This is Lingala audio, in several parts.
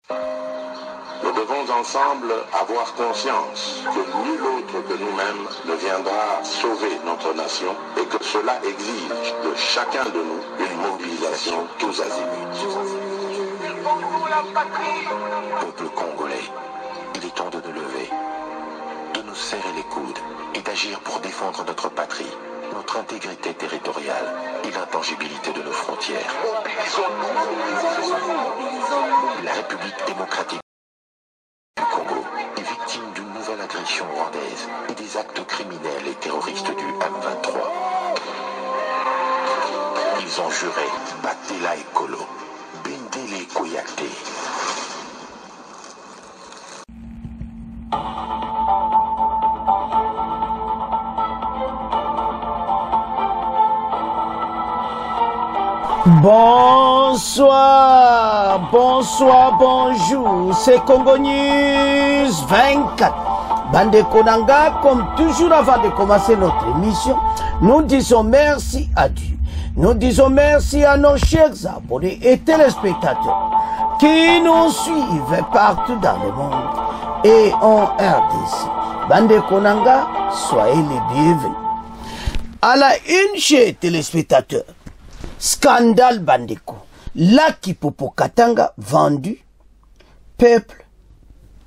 Nous devons ensemble avoir conscience que nul autre que nous-mêmes ne viendra sauver notre nation et que cela exige de chacun de nous une mobilisation tous azimuts. Peuple congolais, il est temps de nous lever, de nous serrer les coudes et d'agir pour défendre notre patrie, notre intégrité territoriale et l'intangibilité de nos frontières. La République démocratique du Congo est victime d'une nouvelle agression rwandaise et des actes criminels et terroristes du M23. Ils ont juré Batela Ekolo, Bindele Koyate. Bonsoir, bonsoir, bonjour, c'est Congo News 24. Bande Konanga, comme toujours avant de commencer notre émission, nous disons merci à Dieu. Nous disons merci à nos chers abonnés et téléspectateurs qui nous suivent partout dans le monde et en RDC. Bande Konanga, soyez les bienvenus. À la une, chez téléspectateurs, scandale Bandeko. Laki Popo Katanga vendu. Peuple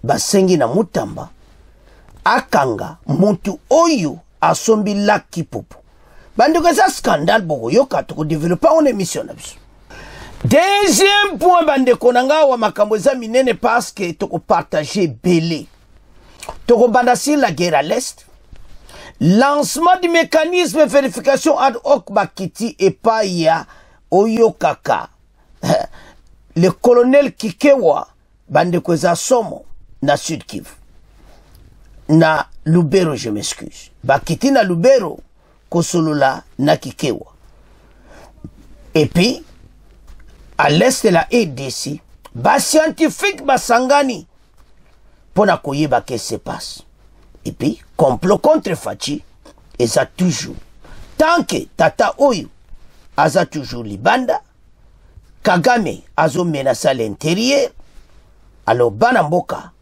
basengi na mutamba. Akanga muntu oyo asombi Laki Popo. Bandeko ça scandale boko yoka toko développer en émission na biso. Deuxième point bandeko nanga wa makambo za minene parce que toko partager belé. Toko bandasi la guerre à l'est. Lancement du mécanisme de vérification ad hoc Bakiti et Paya Oyokaka. Le colonel Kikewa Bandekweza Somo na Sud Kivu. Na Lubero, je m'excuse. Bakiti na Lubero, Kosolola na Kikewa. Et puis, à l'est de la RDC, ba scientifique basangani pona koyeba que se passe. Et puis, complot contre Fachi, et ça toujours. Tant que Tata Oyo, aza toujours Libanda, Kagame, azo menace à l'intérieur, alors Banamboka,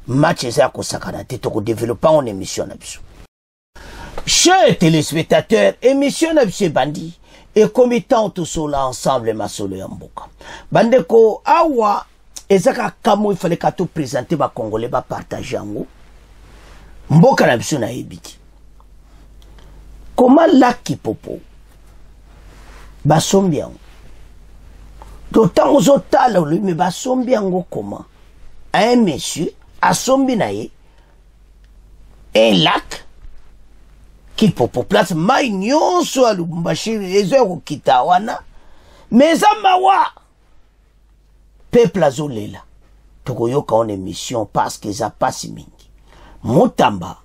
match eza kosakana te toko développer en émission nabiso. Chers téléspectateurs, émission nabiso bandi, et comme étant tout cela ensemble, ma solo yamboka. Bandeko, awa, ezaka kamo il fallait qu'à tout présenter ba Congolais, ba partager en haut. Mboka na biso na ebiki. Comment Laki Popo basombi yango? D'autant ozotala lui mais basombi yango comment? Un monsieur asombi na ye un lac qui Popo place mai nyonso a Lubumbashi ezo kokita wana mais amawa peuple azolela tokoyoka en émission parce que ça passe mingi. Mutamba,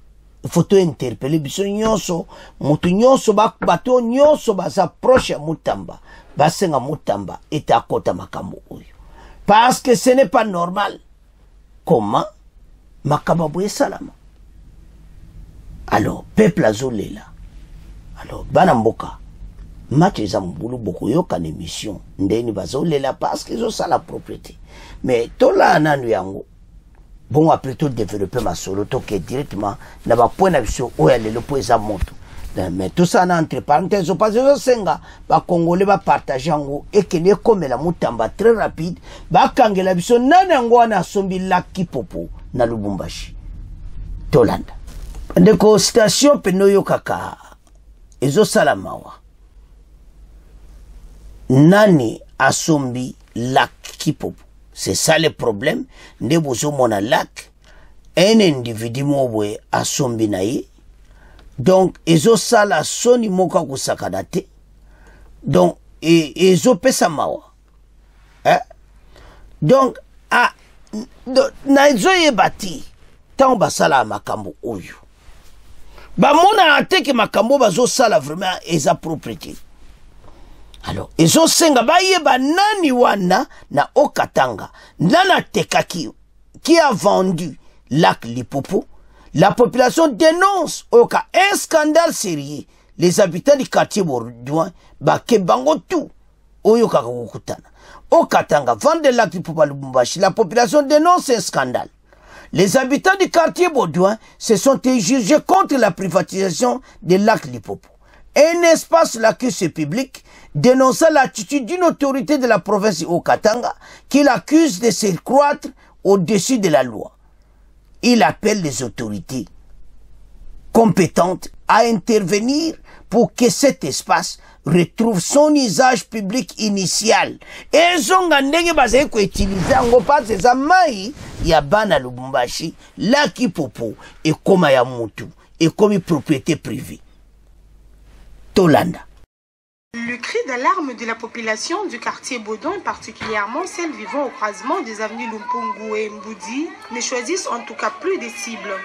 il faut interpeller biso nyonso, mutu nyonso bato nyonso baza proche ya Mutamba, basenga Mutamba et à kota makambo oyo. Parce que ce n'est pas normal. Comment makambo boye salama? Alors, peuple azolela. Alors, banamboka, match eza mbulu boko yoka émission, ndeni bazolela parce que zo sala propriété. Mais tola nanu yango. Bon, après tout, développer ma solo, toqué directement, n'a pas point d'action, où elle est le point à moto. Mais tout ça, entre parenthèses, pas de senga, ba Congolais va partager en haut, et qu'il est comme la Mutamba très rapide, ba kangela biso, nanango na sombi Laki Popo, na Lubumbashi. Tolanda. Ndeko, station Penoyo Kaka, ezo salamawa. Nani asombi Laki Popo. C'est ça le problème. Ne bozo mona lac. Un individu mobwe a sombi naï. Donc, ezo sala soni moka kusakadate. Donc, ezo pesa mawa. Donc, na ezo yebati. Tant basala makambo oyo. Ba mona ateke makambo bazo sala vraiment eza propriété. Alors, ezo senga bayeba nani wana na Okatanga, nana tekaki, qui a vendu Lac Lipopo. La population dénonce oka un scandale sérieux. Les habitants du quartier Bourdouin, ba kebango tout, oyoka kokutana. Au Katanga, vente de lac Lipopo à Lubumbashi, la population dénonce un scandale. Les habitants du quartier Baudouin se sont insurgés contre la privatisation des lacs Lipopo. Un espace lacustre public dénonçant l'attitude d'une autorité de la province au Katanga qui l'accuse de se croître au-dessus de la loi. Il appelle les autorités compétentes à intervenir pour que cet espace retrouve son usage public initial. Et zonga ndenge bazali ko utiliser ngo pas eza mai ya bana Lubumbashi lac Lipopo et koma ya mutu et comme propriété privée. Tolanda. Le cri d'alarme de la population du quartier Baudouin, et particulièrement celle vivant au croisement des avenues Lumpungu et Mboudi, ne choisissent en tout cas plus des cibles.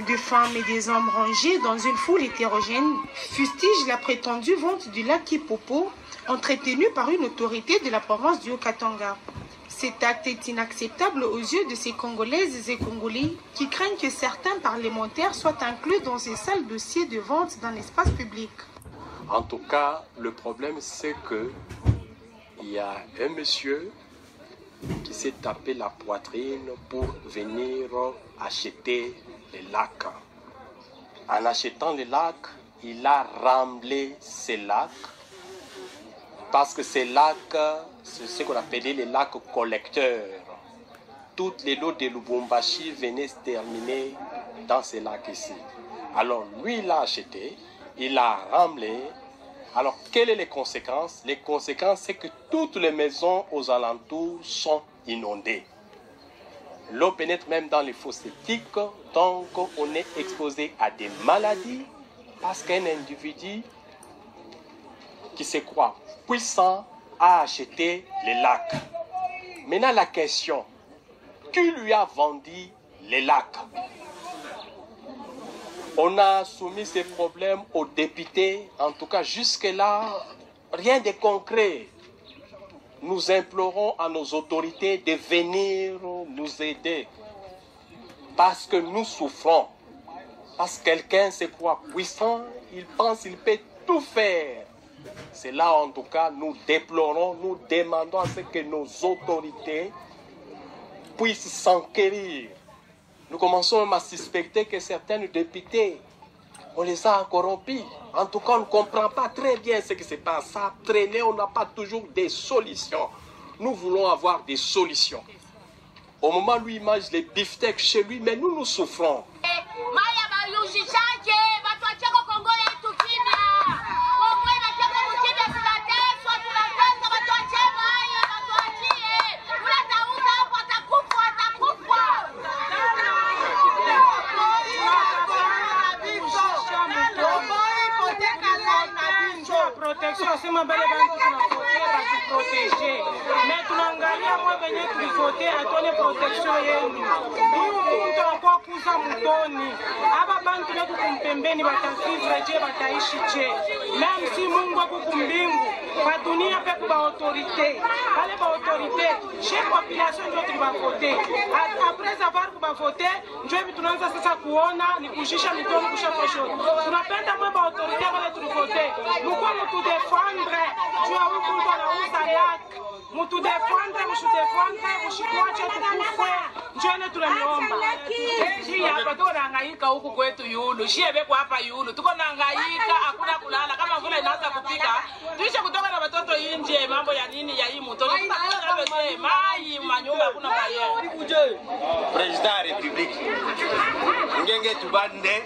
Des femmes et des hommes rangés dans une foule hétérogène fustigent la prétendue vente du lac Lipopo entretenue par une autorité de la province du Haut-Katanga. Cet acte est inacceptable aux yeux de ces Congolaises et Congolais qui craignent que certains parlementaires soient inclus dans ces sales dossiers de vente dans l'espace public. En tout cas, le problème c'est que il y a un monsieur qui s'est tapé la poitrine pour venir acheter les lacs. En achetant les lacs, il a remblé ces lacs parce que ces lacs, c'est ce qu'on appelait les lacs collecteurs. Toutes les lots de Lubumbashi venaient se terminer dans ces lacs ici. Alors lui, il a acheté, il a remblé. Alors, quelles sont les conséquences? Les conséquences, c'est que toutes les maisons aux alentours sont inondées. L'eau pénètre même dans les fosses septiques, donc on est exposé à des maladies parce qu'un individu qui se croit puissant a acheté les lacs. Maintenant, la question, qui lui a vendu les lacs? On a soumis ces problèmes aux députés. En tout cas, jusque-là, rien de concret. Nous implorons à nos autorités de venir nous aider. Parce que nous souffrons. Parce que quelqu'un se croit puissant, il pense qu'il peut tout faire. C'est là, en tout cas, nous déplorons, nous demandons à ce que nos autorités puissent s'enquérir. Nous commençons même à suspecter que certains députés, on les a corrompus. En tout cas, on ne comprend pas très bien ce qui se passe. Ça a traîné, on n'a pas toujours des solutions. Nous voulons avoir des solutions. Au moment où il mange les beefsteaks chez lui, mais nous souffrons. Mais tunaangalia mwa benye tulivote atone protection yenu. Huyu mtu anakuwa kuza mtoni. Aba bantu wetu kumpembeni batavivre je bataishi je. Même si Mungu akukumbingu, kwa dunia pe kwa autorité. Wale ba autorité, chez population ndio tulivavote. Après avoir kubavote, ndio hivi tunaanza sasa kuona ni kushisha mitono kusha kesho. Tunapenda mwa ba autorité wale tulivote. Mko mtu défendre, tu as huko mtu anauza lac. Mtu défendre, mshu défendre, mshikwache tukufwe. Njone tunaniomba. Shii hapa tuko nahangaika huku kwetu Yulu. Shii beko hapa Yulu. Tuko nahangaika, hakuna kulala. Kama vile inaanza kupika. Tuishe kutoka na watoto nje, mambo ya nini ya hii mtoto. Mai manyumba hakuna kaya. Président de la République. Ngenge tubande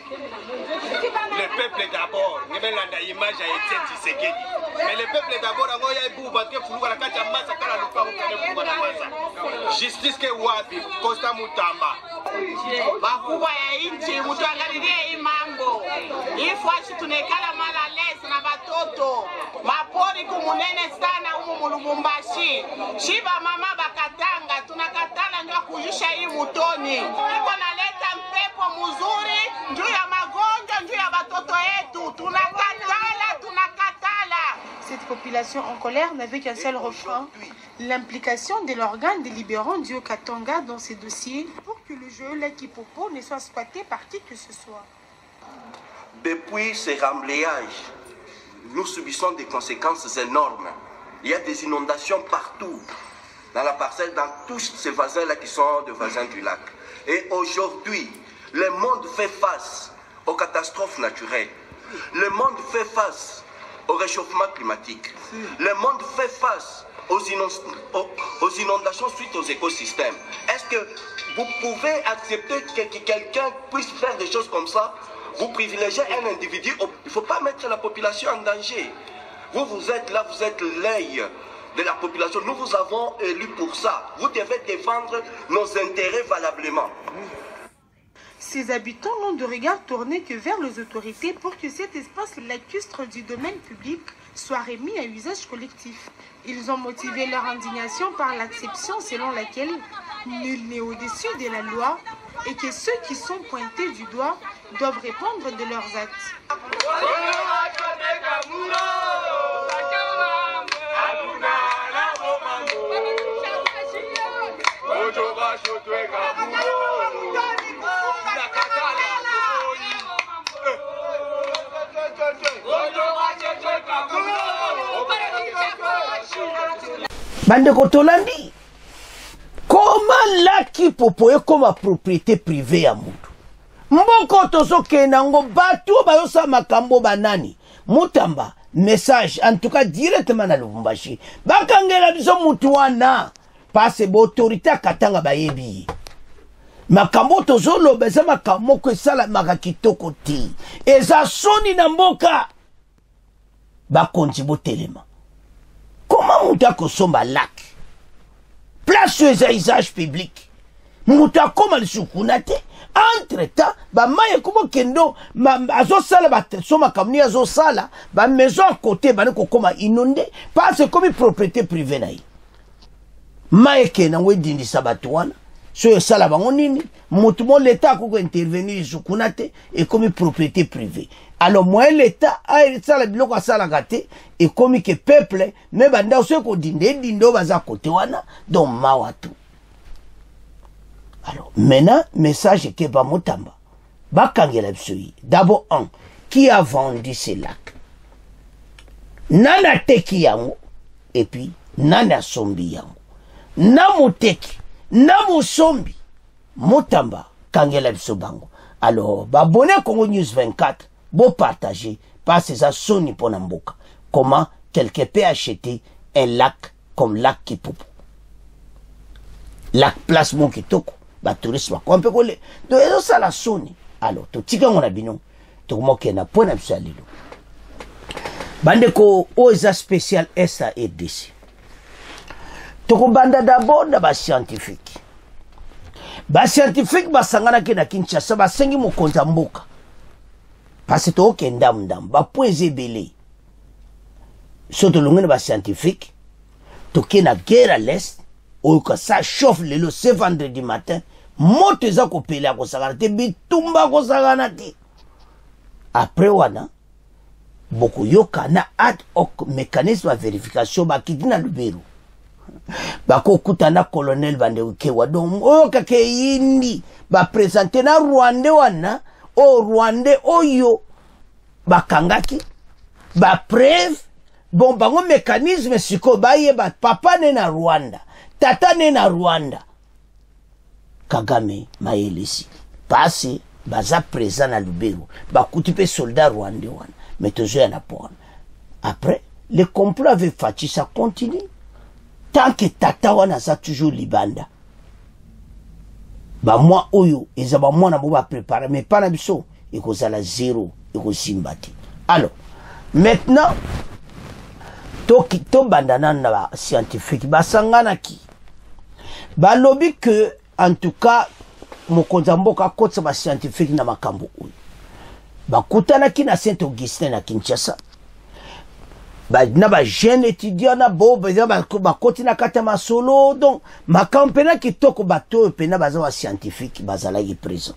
le peuple d'abord. Ngebe landa image ya Etienne Tshisekedi. Mais le peuple d'abord ngo ya ibu parce que fuluka na kati ya masa kala lupango kale fuluka na masa. Justice ke wapi Costa Mutamba. Bakubwa ya inchi mtu angalilie hii mambo. Hii fwashi tunekala mala lesi na batoto. Mapori kumunene sana humu Lubumbashi. Shiba mama bakatanga tunakatala ndio kujisha hii mutoni. Iko naleta mpepo mzuri juu ya magonjwa juu ya batoto yetu. Tunakatala. Cette population en colère n'avait qu'un seul refrain, l'implication de l'organe délibérant du Haut-Katanga dans ces dossiers pour que le jeu lac Lipopo ne soit squatté par qui que ce soit. Depuis ces remblayages, nous subissons des conséquences énormes. Il y a des inondations partout. dans la parcelle, dans tous ces voisins-là qui sont des voisins du lac. Et aujourd'hui, le monde fait face aux catastrophes naturelles. Le monde fait face au réchauffement climatique. Le monde fait face aux inondations suite aux écosystèmes. Est-ce que vous pouvez accepter que quelqu'un puisse faire des choses comme ça? Vous privilégiez un individu. Il ne faut pas mettre la population en danger. Vous êtes là, vous êtes l'œil de la population. Nous vous avons élus pour ça. Vous devez défendre nos intérêts valablement. Ces habitants n'ont de regard tourné que vers les autorités pour que cet espace lacustre du domaine public soit remis à usage collectif. Ils ont motivé leur indignation par l'acception selon laquelle nul n'est au-dessus de la loi et que ceux qui sont pointés du doigt doivent répondre de leurs actes. Bandeko tolandi comment laki popoye comme propriété privée ya mutu mboko tozokenda ngo batu bayosa makambo banani mutamba message en tout cas directement na Lubumbashi bakangela biso mutu wana parce que autorité akatanga bayebi makambo tozoloba eza makambo ko esala makakitoko te eza soni na mboka bakonzi botelema. Comment mouta kosomba lac? Place sur les usages publics. Mouta comme le soukounate. Entre-temps, ba maye kumo kendo, azo sala ba soma kamni azo sala, ba maison à côté, ba neko koma inondé, parce que comme propriété privée naï. Maye kena we dindi sabatuana, so sala bango nini, moutumo l'État ko intervenir soukounate, et comme propriété privée. Alors moi l'État a sala biloko sala gâté et comme que peuple mais banda aussi ko dindo baza côté wana donc mawatu. Alors maintenant message que ba motamba ba kangela bisoi d'abord un qui a vendu ces lacs nana teki yango et puis nana sombi yango na moteki na mosombi motamba kangela biso bango. Alors ba bonne Congo News 24 beau partager parce que ça sonne pour Namboka. Comment quelqu'un peut acheter un lac comme lac Kipupu? Lac place mon kitoko, ba tourisme quoi on peut coller. Donc ça la sonne. Alors tout tika on a binon, tout mo kena point na biso alilo. Bandeko oza spécial SARDC. Toko banda d'abord na ba scientifique. Ba scientifique ba sangana ke na Kinshasa ba sengi mo konza mboka. Parce que tout est ndam ba point zébélé. Surtout l'ongé ba scientifique, tout est na guerre à l'est, ou que ça chauffe le ce vendredi matin, monte za ko pele ko sagana te bitumba ko sagana te. Après wana, beaucoup yoka na ad hoc mécanisme de vérification ba kidina Lubero. Ba ko kutana colonel bande kewa donc o ka ke yindi ba présenter na Rwanda wana. O Rwanda oyo bakangaki ba preuve bon bango mécanisme siko baye ba papa ne na Rwanda tata ne na Rwanda Kagame maelisi passé baza présent na Lubero ba kutupe soldat rwandais wana mais toujours na pona. Après le complot avec Fachi ça continue tant que tata wana ça toujours libanda. Ba moi oyo eza ba mwana bo ba préparer mais pas na biso ekozala zéro ekosimbati. Alors maintenant to bandana na ba scientifique ba sangana ki ba lobby que en tout cas mokonza mboka kotsa ba scientifique na makambo oyo ba kutana ki na Saint Augustin na Kinshasa ba na ba jeune étudiant na bo ba koti na kata masolo donc makampena kitoko bato pena baza wa scientifique bazala yi présent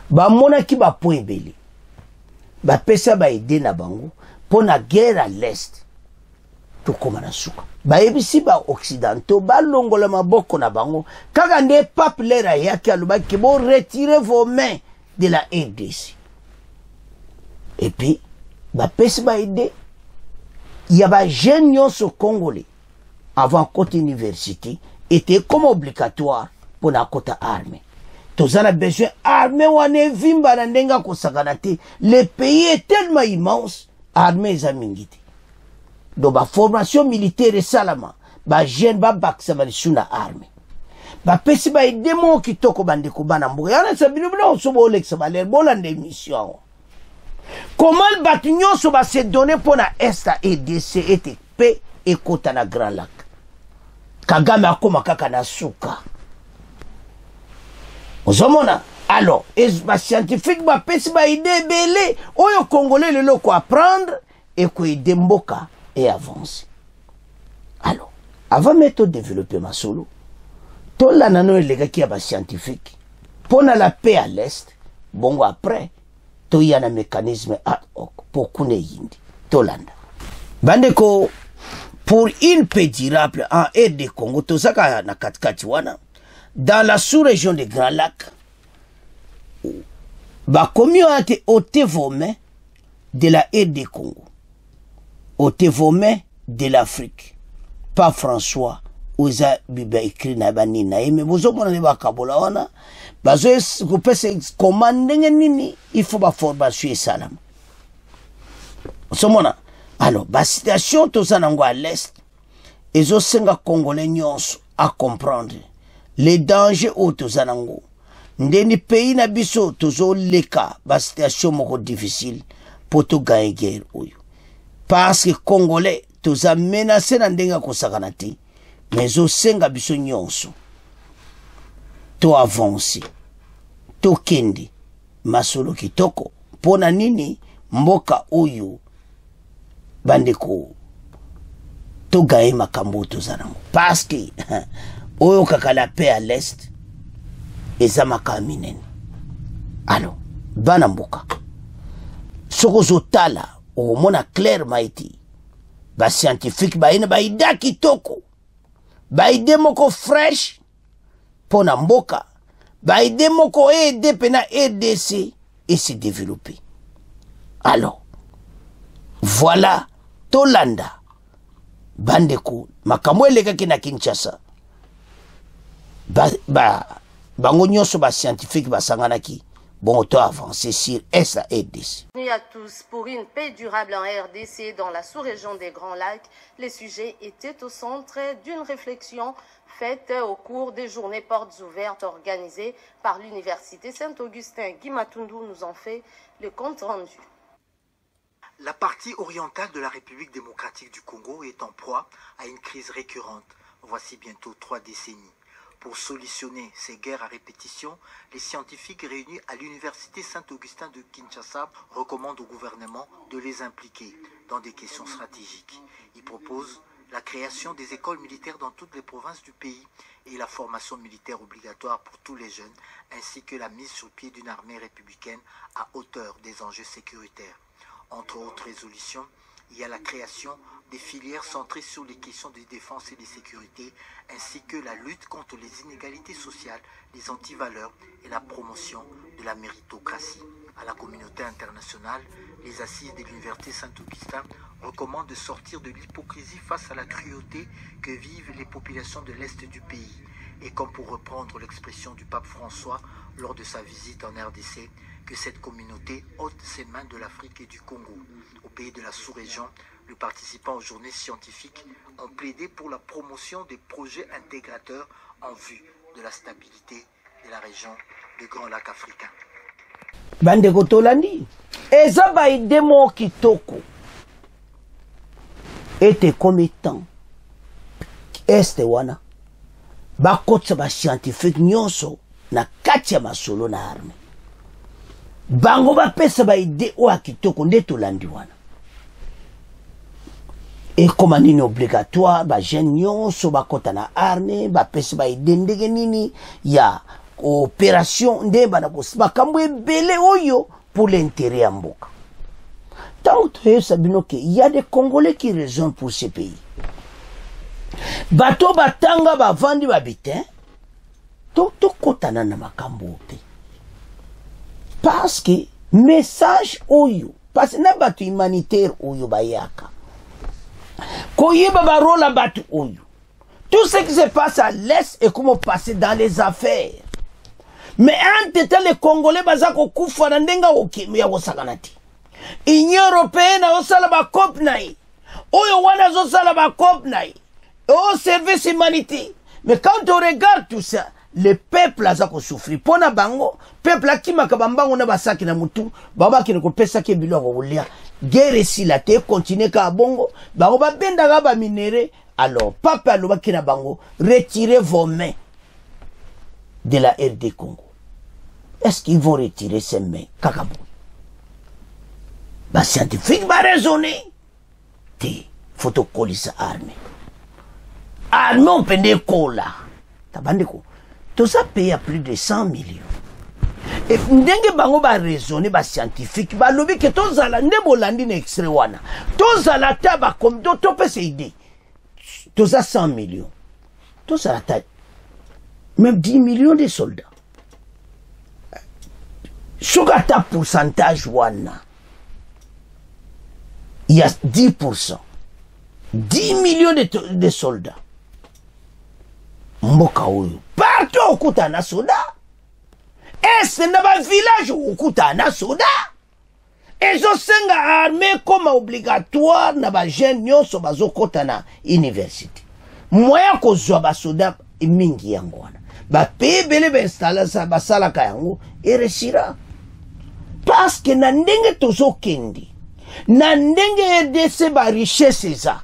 ba mona ki ba point belé ba pesa ba aider na bango pona guerre à l'est to komana suka ba ebisi ba occidentaux ba longola maboko na bango kaka nde pape lera yaki aloba ki bo retirer vos mains de la RDC et puis ba pesa ba aider. Il y a des jeunes au Congolais avant côté université était comme obligatoire pour na kota armée. Tous on a besoin armée wane vimba na ndenga kosakana te. Le pays est tellement immense, armée zamingiti. Donc ba formation militaire salama, ba jeune ba baksa ba suna armée. Ba pesi ba idemo kitoko bande ko bana mboka. Yana sabino bino so bo lex ba le bolande mission. Comment le bâtiment se donner pour la Est et DC et paix et kota na Grand Lac. Kagame akoma kaka na suka. Ozomona. Alors, les scientifiques ba pesi ba idée belé, oyo congolais le loko apprendre et ko ide mboka et avancer. Alors, avant mettre au développement solo, tout la nano les gars qui a ba scientifique pour la paix à l'Est, bon après il y a un mécanisme ad hoc pour Kune Yindi, Tolanda. Bandeko, pour une paix durable en RD Congo, Tosaka na Katkatiwana, dans la sous-région des Grands Lacs, la communauté au Tévomé de la RD Congo, au Tévomé de l'Afrique, pas François, Ouza Biba écrit na banina, mais vous avez bakabola wana, bazo kupese commandenge nini, il faut ba formation salam. Somona. Alors, ba situation tozanango à l'est, ezo senga congolais nyonso à comprendre les dangers au tozanango. Ndeni pays na biso tozo leka ba situation moko difficile pour to gagner guerre oyo. Parce que congolais toza menacé na ndenga kosakana te. Mais au senga biso nyonso to avancer to kende masolo kitoko pona nini mboka oyo bandeko to gae makambo to zanango parce que oyo kaka la paix à l'est eza makaminen. Alors bana mboka soko zotala o mona clair maiti ba scientifique ba ina ba ida kitoko ba ide moko fresh pona mboka ba ide moko aide pena RDC et se développer. Alors voilà Tolanda bandeko makambo eleka kina Kinshasa bango nyonso ba scientifique basangana ki bon auto avancé sur SARDC. Bienvenue à tous. Pour une paix durable en RDC dans la sous-région des Grands Lacs, les sujets étaient au centre d'une réflexion faite au cours des journées portes ouvertes organisées par l'Université Saint-Augustin. Guy Matundu nous en fait le compte rendu. La partie orientale de la République démocratique du Congo est en proie à une crise récurrente. Voici bientôt 3 décennies. Pour solutionner ces guerres à répétition, les scientifiques réunis à l'Université Saint-Augustin de Kinshasa recommandent au gouvernement de les impliquer dans des questions stratégiques. Ils proposent la création des écoles militaires dans toutes les provinces du pays et la formation militaire obligatoire pour tous les jeunes, ainsi que la mise sur pied d'une armée républicaine à hauteur des enjeux sécuritaires. Entre autres résolutions, il y a la création des filières centrées sur les questions de défense et de sécurité, ainsi que la lutte contre les inégalités sociales, les antivaleurs et la promotion de la méritocratie. À la communauté internationale, les assises de l'Université Saint-Augustin recommandent de sortir de l'hypocrisie face à la cruauté que vivent les populations de l'Est du pays. Et comme pour reprendre l'expression du pape François lors de sa visite en RDC, que cette communauté ôte ses mains de l'Afrique et du Congo. Au pays de la sous-région, les participants aux journées scientifiques ont plaidé pour la promotion des projets intégrateurs en vue de la stabilité de la région du Grand Lac africain. Bandeko Tolandi, eza ba idemo kitoko ete commettant este wana ba kotsa ba scientifique nyonso na kati ya masolo na arme. Bango ba pesa ba ide o kitoko nde Tolandi wana. Et comme nini obligatoire ba jeune nyonso ba kota na arme ba pesa ba ide ndenge nini ya opération nde bana kosba kambo ebele oyo pour l'intérêt ya mboka. Tant que sabinoke, il y a des Congolais qui raisonnent pour ces pays. Bato batanga ba vandi ba bitin. To kotana na makambo pe. Parce que message oyo, parce que na bato humanitaire oyo bayaka. Koyeba barola bato oyo. tout ce qui se passe à l'Est est comme passer dans les affaires. Mais en tête, les Congolais, bazako kufa na ndenga okimu ya wosaganati. Union européenne a osala ba cop naï. Oyo wana zosala ba cop naï. Au service humanité. Mais quand on regarde tout ça, le peuple a souffrir. Pona bango, peuple a qui makabambango na basaki na mutu, baba ki ne kopesa ke bilo ko wulia. Guerre si la te continue ka bongo, bango ba benda ga ba minéré. Alors, papa loba ki na bango, retirez vos mains de la RD Congo. Est-ce qu'ils vont retirer ces mains? Kakabou. Bah, scientifique va raisonner. T'es photocolis armée. Armée, on peut des cola. T'as bandé quoi? Tout ça paye à plus de 100 millions. Et ndenge bango ba raisonner ba scientifique ba lobi que tous ala ndebo landi na extrait wana. Tous ala taba comme d'autres peut idée. Tous ça 100 millions. Tous ala taille. Même 10 millions de soldats. Sugata pourcentage wana. Il y a 10%. 10 millions de soldats. Mboka oyo. Partout au kutana soda. Est-ce que dans le village au kutana soda? Et je senga armée comme obligatoire na ba jeune nyonso bazo kotana université. Moya ko zwa ba soda mingi yango wana. Ba pebele ba installa sa ba sala ka yango eresira. Parce que na ndenge tozo kendi. Na ndenge edese ba richesse za.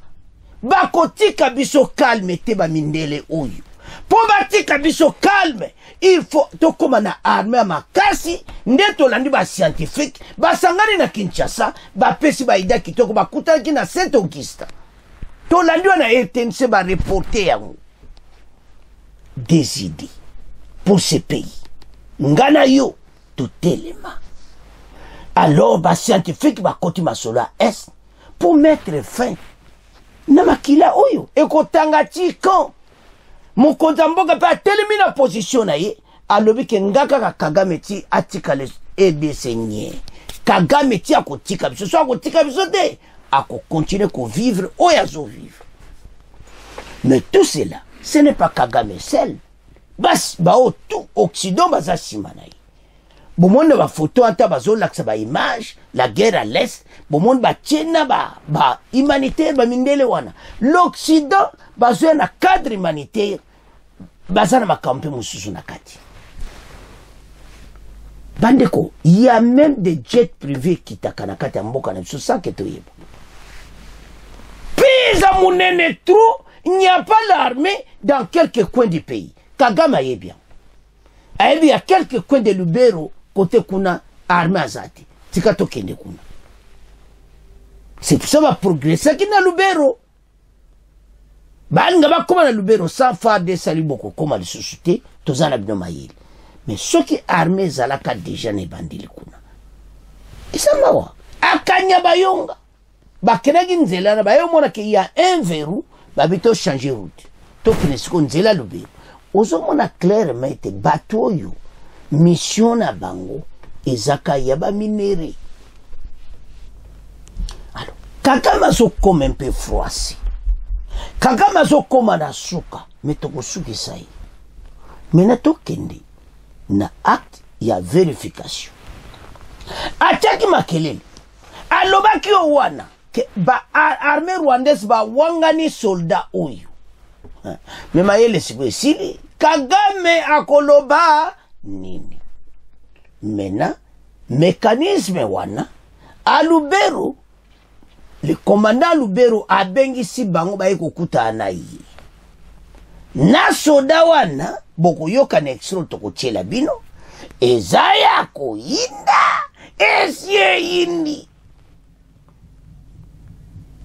Ba kotika biso calme te ba mindele oyo. Pour batika biso calme, il faut to koma na armée makasi, ndeto landi ba scientifique, ba sangani na Kinshasa, ba pesi ba ida kitoko ba kutaki na Saint-Auguste. To landi na RTNC ba reporter yango. Des idées pour ce pays. Ngana yo tout élément. Alors ba scientifique ba koti masola est pour mettre fin na makila oyo ekotanga tikan. Mon kontamboka pa telemina position na ye alobi ke ngaka ka Kagame ti atika les EDC nye. Kagame ti akotika biso so akotika biso te ako continuer ko vivre oyazo vivre. Mais tout cela, ce n'est pas Kagame seul. Bas ba tout Occident baza simana ye. Bon monde ba photo anta bazo laksa ba image la guerre à l'est, bon monde ba tiena ba humanitaire ba mindele wana. L'Occident bazo na cadre humanitaire bazana makampe mususu na kati. Bandeko, il y a même des jets privés qui takana kati ya mboka na biso sans que tu yeba. Pisa munene trop, il n'y a pas l'armée dans quelques coins du pays. Kagame aye bien. Aye bien quelques coins de Lubero côté kuna armée azati. Tika tokende kuna. C'est pour ça va progresser qui na Lubero. Banga ba koma na Lubero sans faire des saliboko comme la société tozana bino mayeli. Mais ceux qui armés zalaka déjà ne bandili kuna. Isa mawa akanya bayonga. Bakenagi nzela na bayo mona ke ya un verrou babito changer route. To kinesiko nzela Lubero. Ozo mona clairement te bateau yo mission na bango ezaka yaba minéré. Alors Kagame so comme un peu froissé. Kagame zo koma na suka metoko suki sai. Mena to kende na acte ya vérification. Ataki makelele. Alobaki o wana ke ba armée rwandaise ba wangani soldat oyo. Mema yele siku sili Kagame akoloba nini. Mena mécanisme wana a Lubero. Le commandant Lubero a bengi si bango ba eko kuta anayi. Na soda wana boko yoka na extro toko chela bino. Ezaya ko yinda. Esye yindi.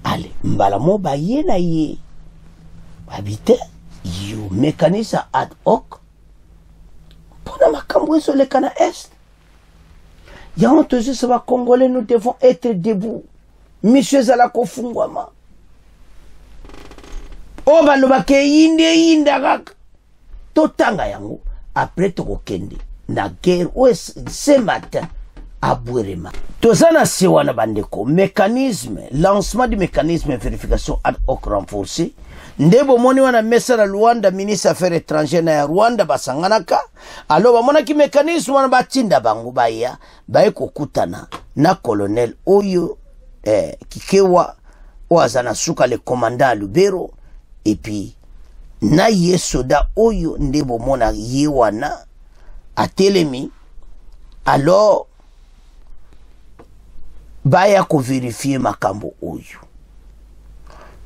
Ale, mbala mo ba ye na ye. Habite, yo mécanisme ad hoc. Pona makambo eso le kana est. Ya ontozi se va Congolais, nous devons être debout. Monsieur Zalako Fungwama. Oba lobake yinda kaka. Totanga yango. Après toko kende. Na guerre, ce matin, abwerema tozana sewana bandeko mécanisme lancement du mécanisme de vérification ad hoc renforcé ndebo moni wana mesa na Rwanda ministre affaires étrangères na ya Rwanda basanganaka alo bamonaki mécanisme wana batinda bango baya baye kokutana na colonel oyo kikewa oazana suka le commandant Lubero et puis na ye soda oyo ndebo mona ye wana atelemi alors baya ko vérifier makambo oyo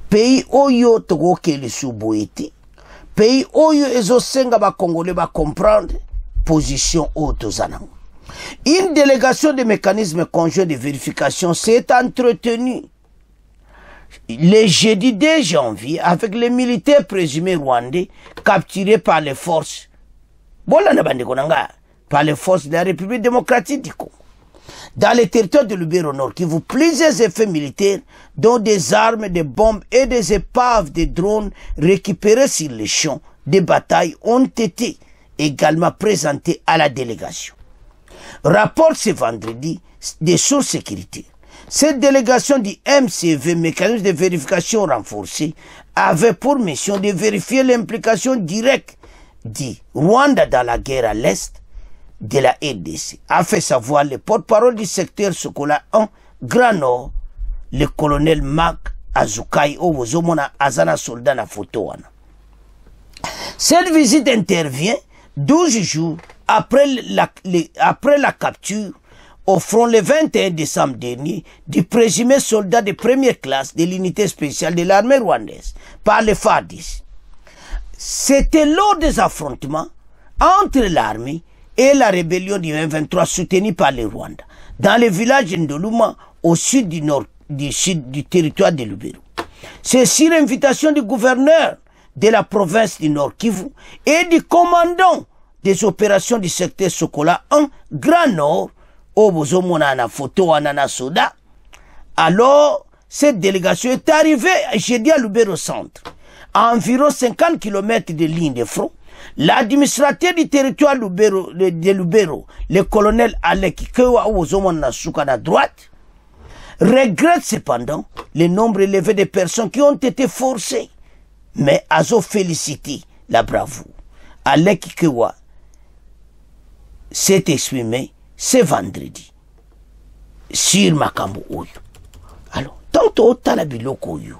pays oyo tokokeli suboete pays oyo ezosenga ba congolais ba comprendre position oyo tozanango. Une délégation de mécanismes conjoints de vérification s'est entretenue le jeudi 2 janvier avec les militaires présumés rwandais capturés par les forces par les forces de la République démocratique du Congo. Dans les territoires de Lubero Nord, qui vous plusieurs effets militaires, dont des armes, des bombes et des épaves de drones récupérés sur les champs de bataille ont été également présentés à la délégation. Rapport ce vendredi des sources sécuritaires. Cette délégation du MCV, mécanisme de vérification renforcé, avait pour mission de vérifier l'implication directe du Rwanda dans la guerre à l'Est de la RDC, a fait savoir le porte-parole du secteur Sokola 1, Grand Nord, le colonel Mark Azukai Obozomona Azana soldat na photo. Cette visite intervient 12 jours après la capture au front le 21 décembre dernier du présumé soldat de première classe de l'unité spéciale de l'armée rwandaise par les FARDC. C'était lors des affrontements entre l'armée et la rébellion du 23 soutenue par les Rwandais dans le village Ndoluma au sud du territoire de Lubero. C'est sur invitation du gouverneur de la province du Nord Kivu et du commandant des opérations du secteur Sokola 1 Grand Nord au Bozomona na photo anana soda. Alors cette délégation est arrivée jeudi à Lubero centre à environ 50 km de ligne de front. L'administrateur du territoire de Lubero, le colonel Aleki Kewa Ozomona Suka à droite, regrette cependant le nombre élevé de personnes qui ont été forcées, mais Azo félicité la bravoure. Aleki Kewa s'est exprimé ce vendredi sur Makambo Oyo. Alors, tant au Talabiloko Oyo,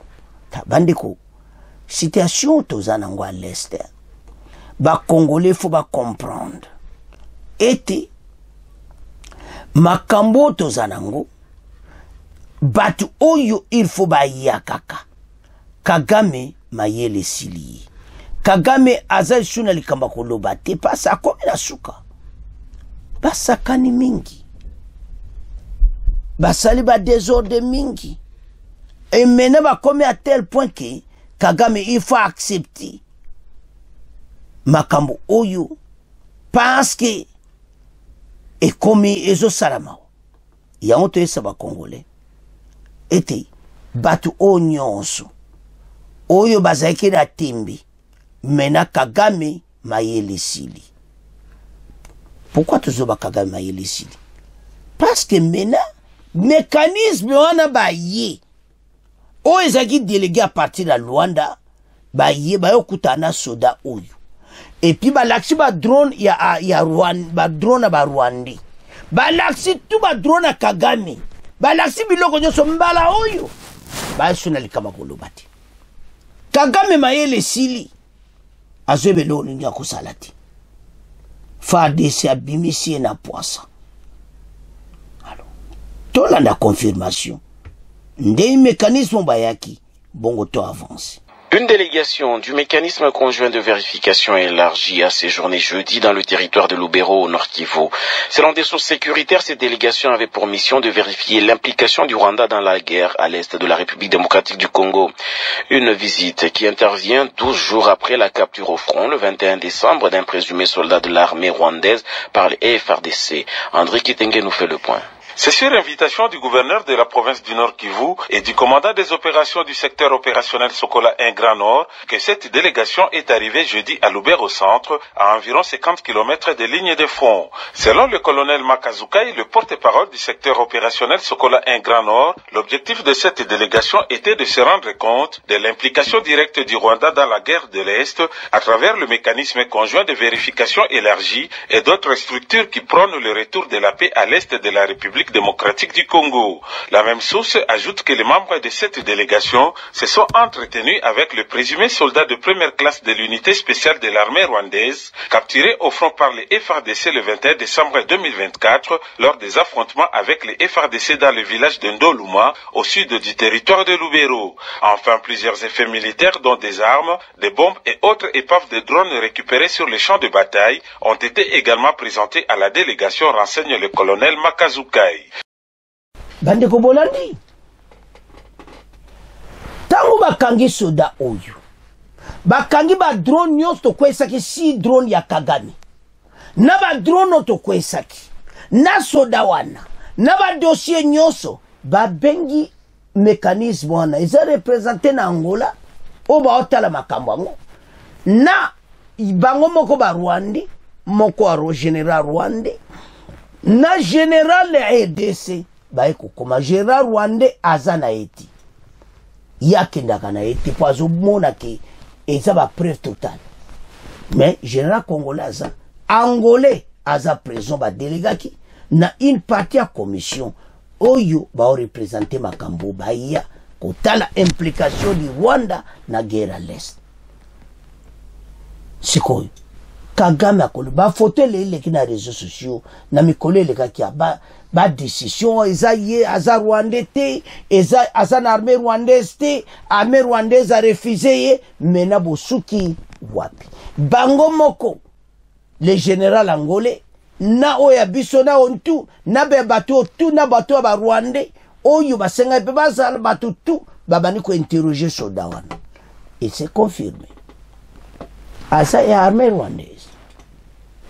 Tabandeko, situation Tozanango à l'Est. Ba Congolais faut ba comprendre. Ete makambo tozanango batu oyo il faut ba yakaka. Kagame mayele sili. Kagame azal shuna likamba koloba te pasa komi na suka. Basakani mingi. Basali ba désordre mingi. Et maintenant ba komi à tel point que Kagame il faut accepter makambo oyo parce que et comme ezo salamao ya onto esaba congolais ete batu onyonso oyo bazaki na timbi mena Kagame mayele sili. Pourquoi tozoba Kagame mayele sili? Parce que mena mécanisme wana baye o ezaki délégué à partir de Rwanda baye bayo kutana soda oyo. Et puis balaxi ba drone ya Rwanda ba drone ba Rwandi balaxi tout ba drone à Kagame balaxi biloko nyoso mbala oyo ba suna likama kolobati Kagame mayele sili azebelo nya kosalati FARDC abimisi na poisa. Alors tolanda confirmation ndei mécanisme bayaki bongo to avance. Une délégation du mécanisme conjoint de vérification élargie a séjourné jeudi dans le territoire de Lubero au Nord Kivu. Selon des sources sécuritaires, cette délégation avait pour mission de vérifier l'implication du Rwanda dans la guerre à l'est de la République démocratique du Congo. Une visite qui intervient 12 jours après la capture au front le 21 décembre d'un présumé soldat de l'armée rwandaise par les FARDC. André Kitenge nous fait le point. C'est sur invitation du gouverneur de la province du Nord Kivu et du commandant des opérations du secteur opérationnel Sokola 1 Grand Nord que cette délégation est arrivée jeudi à Lubero au centre, à environ 50 km des lignes de front. Selon le colonel Makazukai, le porte-parole du secteur opérationnel Sokola 1 Grand Nord, l'objectif de cette délégation était de se rendre compte de l'implication directe du Rwanda dans la guerre de l'Est à travers le mécanisme conjoint de vérification élargie et d'autres structures qui prônent le retour de la paix à l'Est de la République démocratique du Congo. La même source ajoute que les membres de cette délégation se sont entretenus avec le présumé soldat de première classe de l'unité spéciale de l'armée rwandaise, capturé au front par les FARDC le 21 décembre 2024 lors des affrontements avec les FARDC dans le village de Ndoluma, au sud du territoire de Lubero. Enfin, plusieurs effets militaires dont des armes, des bombes et autres épaves de drones récupérées sur les champs de bataille ont été également présentés à la délégation, renseigne le colonel Makazukai. Bandeko bolandi tangu bakangi soda oyo bakangi ba drone nyonso tokwesaki si drone ya Kagame na ba drone tokwesaki na soda wana na ba dossier nyonso babengi mécanisme wana eza représenter na Angola o ba otala makambo ngo na bango moko ba Rwandi moko aro général Rwandais na général EDC baiko koma général Rwandais azana eti yakendaka na eti po azomona ke eza ba preuve totale mais général congolais aza angolais aza présent ba délégaki na une partie à commission oyo ba représenter makambo baya kotala implication du Rwanda na guerre à l'Est sikoyo Kagame akolo ba photo le ki na réseaux sociaux na mikolo le kaki ba décision eza ye aza Rwandais te eza aza na armée rwandaise te armée rwandaise a refusé ye mena bosuki wapi bango moko le général angolais na oya biso na ontu na be bato tu na bato ba Rwandais oyo basenga pe bazala bato tu babani ko interroger soda wana et c'est confirmé asa ya armée rwandaise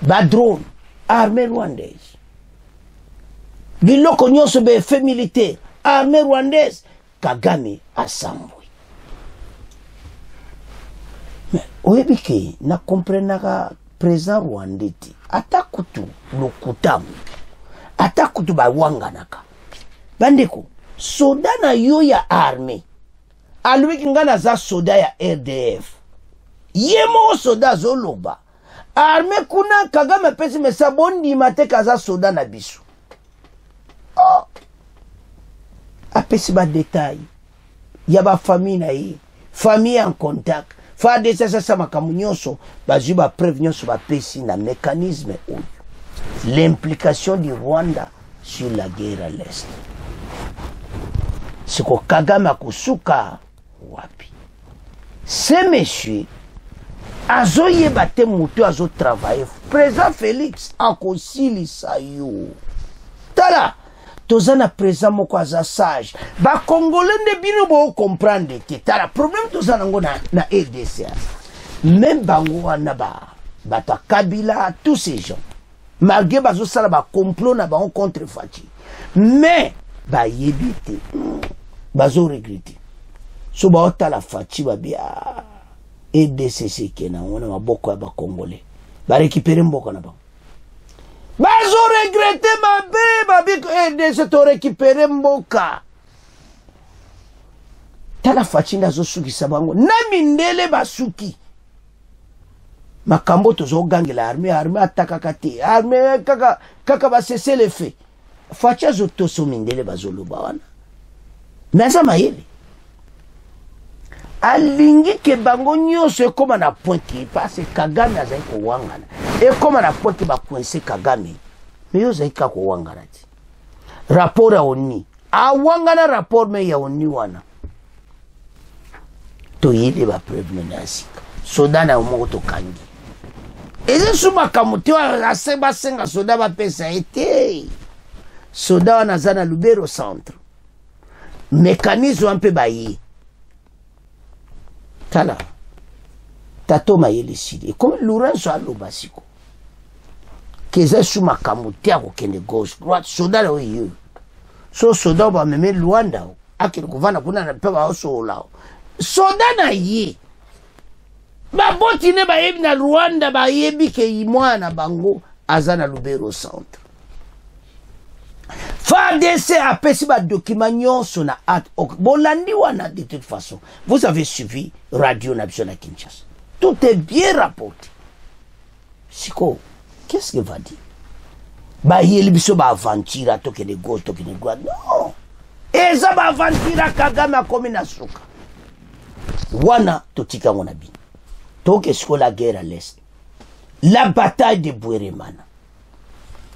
ba drone armée rwandaise biloko nyonso be fait militaire armée rwandaise Kagame asambwe mais oyebike na comprenaka président rwandais ti atakutu lokutamu atakutu ba wanganaka bandeko soda na yo ya armée alwiki ngana za soda ya RDF yemo soda zoloba armée kuna Kagame pesi mesa bondi mate kaza soda na biso oh apesi ba détail ya ba famille na yi famille en contact fa de ça makamu nyonso bazwi ba preuve nyonso ba pesi na mécanisme oyo l'implication du Rwanda sur la guerre à l'Est siko Kagame akusuka wapi ce monsieur azoye bate mutu azo travailler président Félix akosilisa yo tala tozana président moko aza sage ba congolais ne bino bo comprendre que tala problème tozana ngo na EDC même bango wana bata Kabila tous ces gens malgré bazo sala ba complot na ba contre Fachi mais ba yebite bazo regretter so ba otala Fachi ba bia EDC kena wana maboko ya ba congolais ba récupérer mboko na ba bazo regretter mabe EDC to récupérer mboka tala Fachi zo suki sabango na mindele basuki makambo tozo gangela armée ataka kati armée kaka ba cesser les faits Fachi zo toso mindele bazoloba wana nasa mayele alingi ke bango nyonso ekoma na point ki parce Kagame azali ko wangana ekoma na point ki ba coincer Kagame mais yo zali ka ko wangana ti rapport ya ONU awangana rapport me ya ONU wana to yede ba preuve menasika soda na moko to kangi eze suma kamuti wa aseba senga soda ba pesa ete soda wana zana Lubero centre mécanisme un peu bayi tala tato mayele sidi comme Lorenzo alobasiko keza suma kamuti ako kende gauche droite soda la oyo so soda ba meme Luanda akiri kuvana kuna na pe ba so lao soda na ye ba botine ba yebi na Rwanda ba yebi ke imwana bango azana Lubero centre FARDC a pesi ba document nyonso na bolandi wana de toute façon vous avez suivi Radio National Kinshasa tout est bien rapporté siko qu'est-ce qu'il va dire ba yeli biso ba aventure to kene go non eza ba aventure Kagame akomi na suka wana totika ngona bi toke siko la guerre à l'est la bataille de Bweremana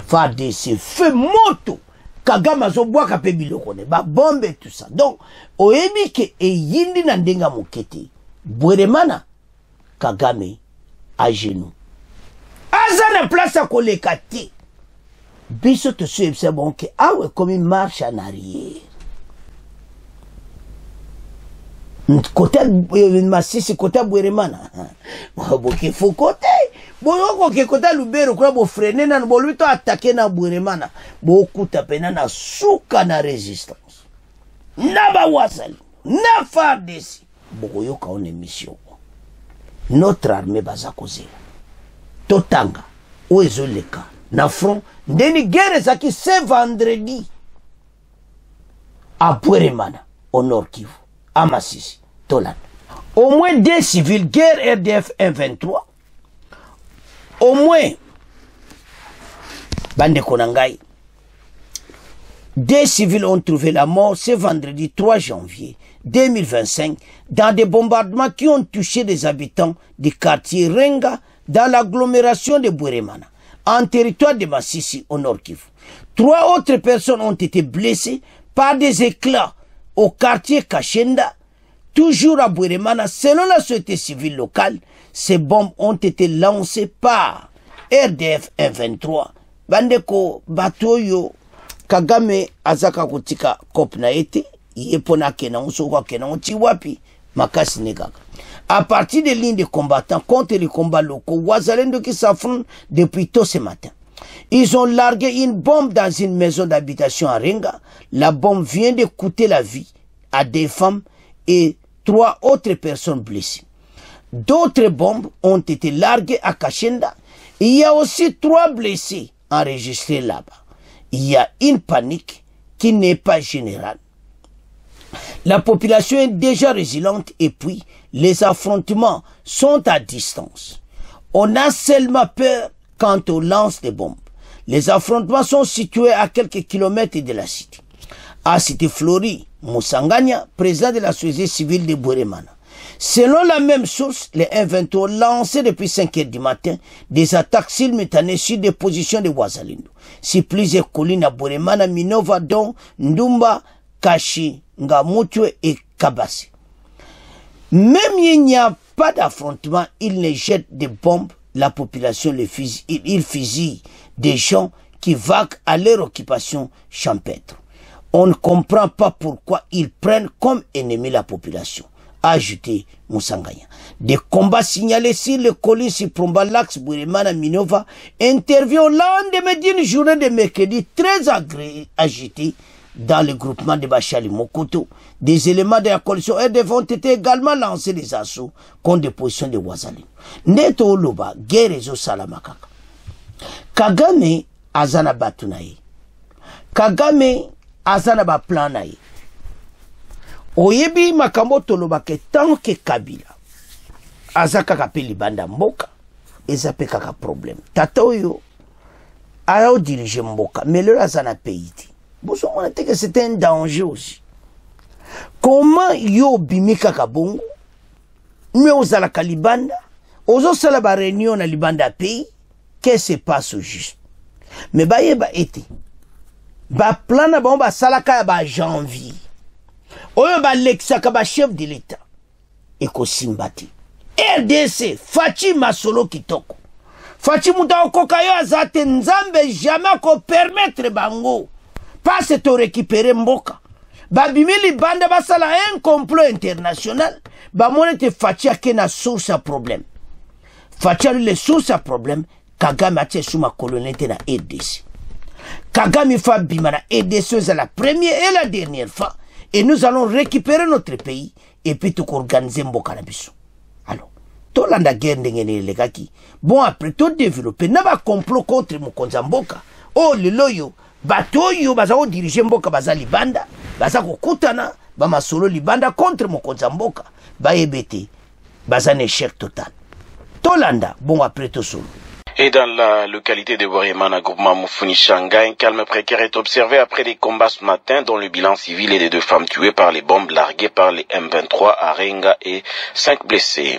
FARDC fait moto Kagame azobwaka pe biloko ne ba bombe tout ça donc oyebi ke eyindi na ndenga mokete Bweremana Kagame à genoux azana place à koleka te biso to c'est bon que awe comme une marche en arrière côté Masisi côté Bweremana boke fo côté boyoko ke côté Lubero kwa bo freiner na bo lui to attaquer na Bweremana bo kuta pena na suka na résistance na ba wasali na FARDC boko yoka on émission notre armée bazakozela totanga oezoleka na front ndeni guerre zaki ce vendredi à Bweremana au Nord Kivu à Masisi Tolan au moins 2 civils guerre RDF 123 au moins bande konangai 2 civils ont trouvé la mort ce vendredi 3 janvier 2025 dans des bombardements qui ont touché des habitants du quartier Renga dans l'agglomération de Bweremana, en territoire de Masisi au Nord Kivu. 3 autres personnes ont été blessées par des éclats au quartier Kashenda, toujours à Bweremana. Selon la société civile locale, ces bombes ont été lancées par RDF 123. Bandeko Batoyo Kagame azaka kutika kopna ete yepona kena usoka kena utiwapi makasi negaka. À partir des lignes de combattants contre les combats locaux, Wazalendo qui s'affrontent depuis tôt ce matin. Ils ont largué une bombe dans une maison d'habitation à Renga. La bombe vient de coûter la vie à des femmes et 3 autres personnes blessées. D'autres bombes ont été larguées à Kashenda. Il y a aussi 3 blessés enregistrés là-bas. Il y a une panique qui n'est pas générale. La population est déjà résiliente et puis les affrontements sont à distance. On a seulement peur quand on lance des bombes. Les affrontements sont situés à quelques kilomètres de la cité. À Cité Flori, Moussanganya, président de la société civile de Bweremana. Selon la même source, les M23 ont lancé depuis 5 heures du matin des attaques simultanées sur des positions de Wazalendo. Si plusieurs collines à Bweremana, Minova, dont Ndumba, Kashi, Ngamutwe et Kabase. Même il n'y a pas d'affrontement, ils ne jettent des bombes, la population ils fusillent des gens qui vaguent à leur occupation champêtre. On ne comprend pas pourquoi ils prennent comme ennemi la population, a ajouté Moussanganya. Des combats signalés sur le colis Sipromba, l'axe Bweremana Minova interviennent au lendemain d'une journée de mercredi très agitée dans le groupement de Bachali Mokoto. Des éléments de la coalition RDF ont été également lancés des assauts contre des positions de Wazalendo. Neto Oloba, guerre ezo salamakaka. Kagame azana batunaye. Kagame azana ba plan naye. Oyebi makambo toloba ke tant que Kabila azaka kapeli banda mboka ezape kaka problème. Tata oyo a dirigé mboka mais le azana pays. Bon, on a dit que c'était un danger aussi. Comment yo bimika kabongo mais aux ala kalibanda aux sala ba réunion na libanda pays qu'est-ce qui se passe au juste mais ba yeba été ba plan na ba salaka ba janvier oyo ba lexaka ba chef de l'état et ko simbati RDC Fachi Masolo Kitoko Fachi Mutako kayo azate nzambe jamais ko permettre bango pas se te récupérer mboka babimili banda basala un complot international ba monete Fachi akena source à problème Fachi les source à problème Kagame atie suma colonité na RDC Kagame fa bimana et des choses à la première et la dernière fois. Et nous allons récupérer notre pays et puis tout organiser mboka na biso. Alors, tout landa guerre ndengene legaki. Bon après tout développer n'a pas complot contre mokonza mboka. Oh le loyo bato yo baza ko diriger mboka baza libanda, baza ko kutana ba masolo libanda contre mokonza mboka. Ba ebete baza un échec total. Tolanda bon après tout solo. Et dans la localité de Borimana, groupement Mufuni-Shanga, un calme précaire est observé après les combats ce matin, dont le bilan civil est de 2 femmes tuées par les bombes larguées par les M23 à Renga et 5 blessés.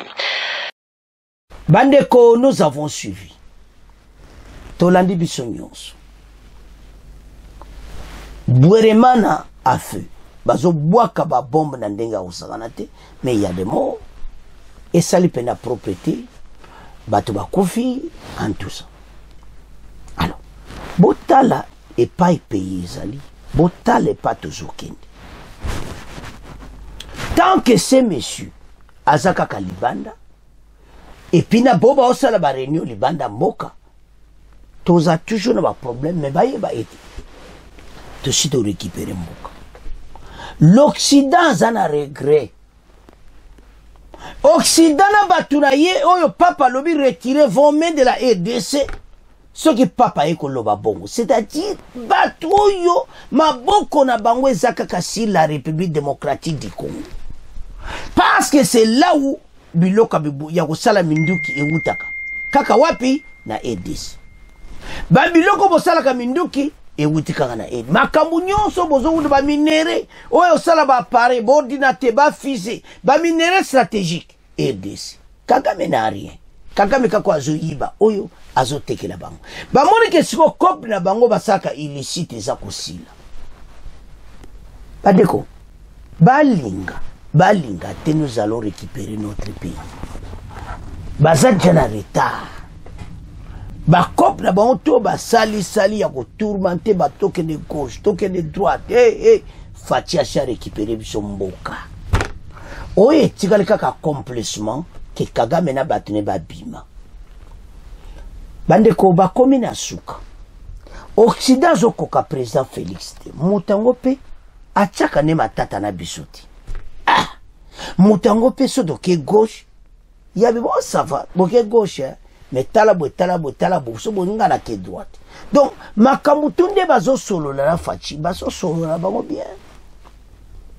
Bandeko, nous avons suivi. Tolandi Bissonyos. Borimana a feu. Bazo boaka ba bombe na ndenga usaganate, mais il y a des morts. Et ça lui peine la propriété. Bato bakufi en tout ça. Alors, botala et pas pays zali. Botala et pas toujours kende. Tant que ces messieurs azaka kalibanda et puis na boba osala ba réunion libanda moka. Toza toujours na problème mais ba yeba ete. To si to récupérer moka. L'Occident en a regret. Occident na batuna ye oyo papa lobi retirer vos mains de la RDC. Ce qui papa eko loba bongo. C'est-à-dire batu oyo maboko na bango ezaka kasi la République démocratique du Congo. Parce que c'est là où biloka bibu ya kosala minduki eutaka. Kaka wapi na RDC. Ba biloko bosala ka minduki ewutika na RDC. Makambu nyonso bozongu ba minere oyo sala ba appareil, ba ordinateur, ba fusée, ba minere stratégique RDC. Kagame na rien. Kagame kako azoyiba oyo azotekela bango. Ba moni ke siko cop na bango basaka illicite za kosila. Badeko. Balinga te nous allons récupérer notre pays. Baza jana retard. Ba cop na bango to ba sali ya ko tourmenter ba toke de gauche, toke de droite. Fatia cha récupérer biso mboka. Oye tikali kaka complètement que Kagame na batune ba bima. Bandeko ba komi na suka. Occident zokoka président Félix te. Mutango pe achaka ne matata na bisoti. Mutango pe so doke gauche. Yabi bon ça va, boke gauche mais talabo so boninga na ke droite. Donc makambu tunde bazo solo la fachi, bazo solo la bango bien.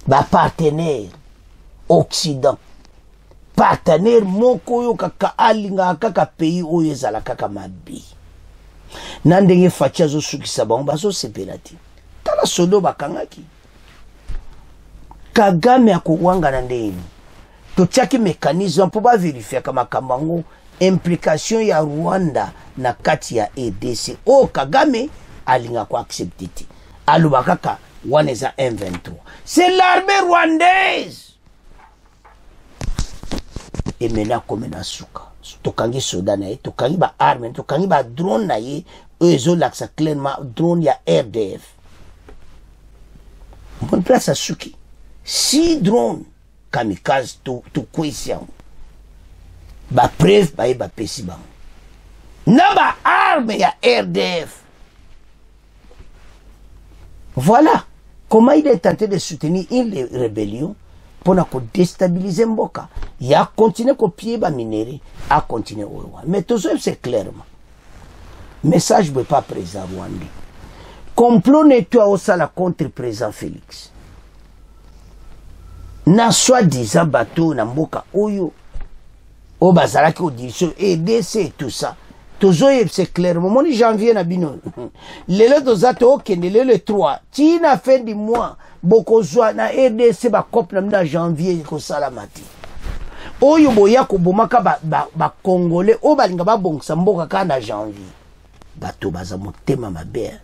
Ba partenaire Occident. Partenaire moko yo kaka alinga kaka pays oyo ezala kaka mabi. Nandenge fachi zo sukisa bango bazo sepelati. Tala sodo bakangaki. Kagame akowanga na ndeni. Totiaki mécanisme pour ba vérifier kama kambango implication ya Rwanda na kati ya EDC. Oh Kagame alinga ko accepter. Alubakaka waneza M23. C'est l'armée rwandaise. Et maintenant comme na suka. Tokangi soda na ye, tokangi ba arme, tokangi ba drone na ye, ezo laksa clairement drone ya RDF. Bon place à suki. Si drone kamikaze to kwesian. Ba preuve ba pesi ba. Na ba arme ya RDF. Voilà comment il est tenté de soutenir une rébellion pour déstabiliser Mboka. Il a continué à copier ba minéraux, a continué au Rwanda. Mais tout ça c'est clairement. Message ne pas présent Rwanda. Complot nettoie au sala contre président Félix. Na soi-disant bateau na Mboka oyo. O bazalaki au direction EDC tout ça. Toujours c'est clairement mon janvier na bino. Lelo dozato okende le 3. Tina fin du mois bokozwa na EDC ba cop na janvier ko salamati. Oyo boya ko bomaka ba congolais o balinga ba bongsa mboka kana janvier. Bato baza motema mabe.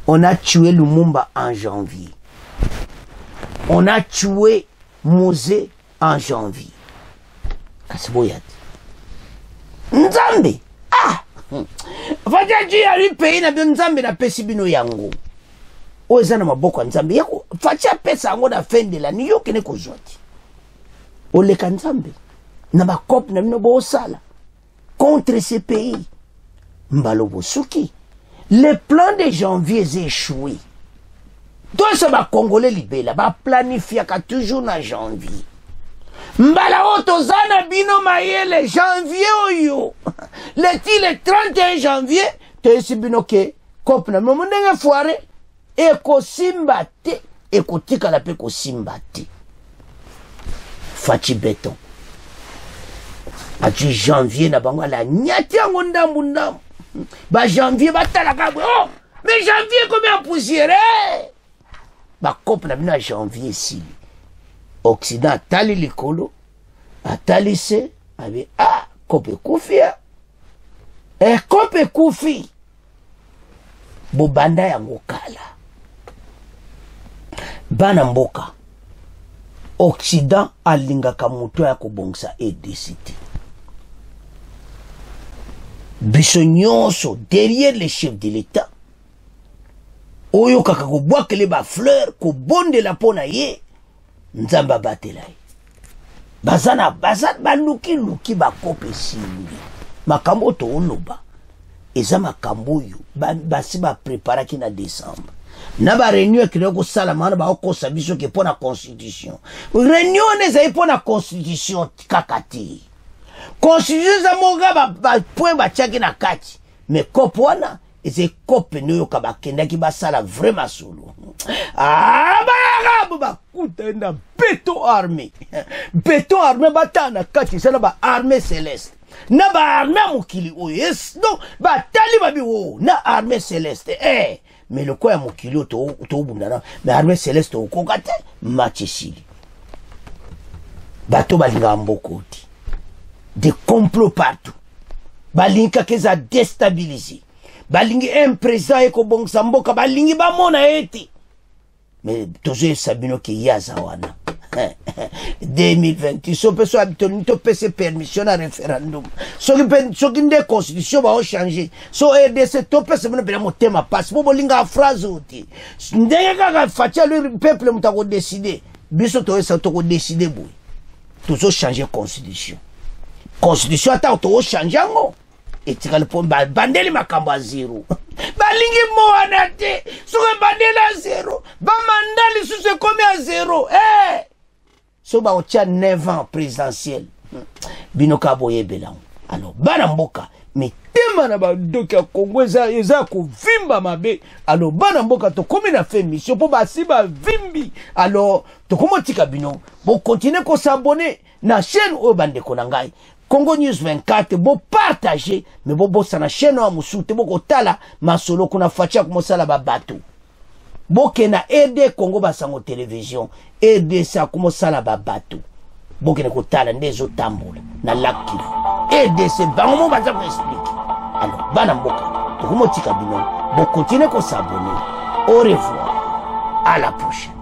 On a tué Lumumba en janvier. On a tué Mosé en janvier. Asiboyat. Nzambe. Fatia ji ali pays na bio Nzambe na pesi bino yango. Oza na maboko Nzambe yako fatia pesa yango na fin de l'année yo kene ko zoti. Oleka Nzambe na ba cop na bino bo sala contre ces pays. Mbalo bosuki Le plan de janvier est échoué. Tout ça va Congolais libéla, va planifier toujours en janvier. Mbala otozana bino mayele janvier oyo. Le 31 janvier, te si bino ke kopna momundenge foire eko simba te eko tika la pe ko simba te. Fachi béton. Ati janvier na bango la nyati yango ndambu ndambu. Ba janvier batala kabwe. Oh, mais janvier combien poussière? Ba coupe na bina janvier si. Occident atali likolo, atali se, abe ah, kope kufia. Kope kufi. Bobanda yango kala. Bana mboka. Occident alingaka muto ya kobongsa EDCT. Biso nyonso derrière les chefs de l'État. Oyo kaka ko boakele ba fleur ko bonde la pona ye. Nzamba batela ye. Bazana baluki luki ba kope simbi. Makambo to oloba. Eza makambo yo basi ba prepara ki na décembre. Na ba réunion ki ko sala mana ba okosa biso ke pona constitution. Réunion ne za pona constitution kakati. Constitution za monga ba point ba tchaki na kati. Mais kopwana eze kope noyo kabakenda ki basala vraiment solo. Ah ba kuta na béton armé. Béton armé batana kati sala ba armée céleste. Na ba armée mokili o yes non ba tali ba biwo na armée céleste mais le quoi ya mokili to bundana mais armée céleste o kokate matchisi. Bato balinga mbokoti. Des complots partout. Balinga keza déstabiliser. Balingi impresa eko bongsa mboka balingi ba mona eti. Mais toujours sabino ki yaza wana. 2020 so peso habitoni to pese permission à référendum. So ki nde constitution ba o changer. So RDC to pese mona bela motema passe. Bo bolinga phrase oti. Ndenge kaka fatia le peuple mutako décider. Biso to esa to ko décider boy. Toujours changer constitution. Constitution ata to changer ngo. Etikale po bandeli makambo a zero. Balingi moana te. Soke bandeli a zero. Ba mandali sous se comme à zero. So ba otia 9 ans présidentiel. Binoka boye belang. Alors bana mboka mais tema na ba doka Congo eza ko vimba mabe. Alors bana mboka to komi na fait mission po ba si ba vimbi. Alors to komo tika bino. Bo continuer ko s'abonner na chaîne o bande konangai. Congo News 24 bo partager mais bo bossa na chaîne wa musute bo kotala masolo kuna facha kumosala ba bato bo kena RD Congo basango télévision RD sa kumosala ba bato bo kena kotala ndezo tambola na lakira RD se bango mo baza ko explique. Alors bana mboka to kumotika bino bo continuer ko s'abonner. Au revoir, à la prochaine.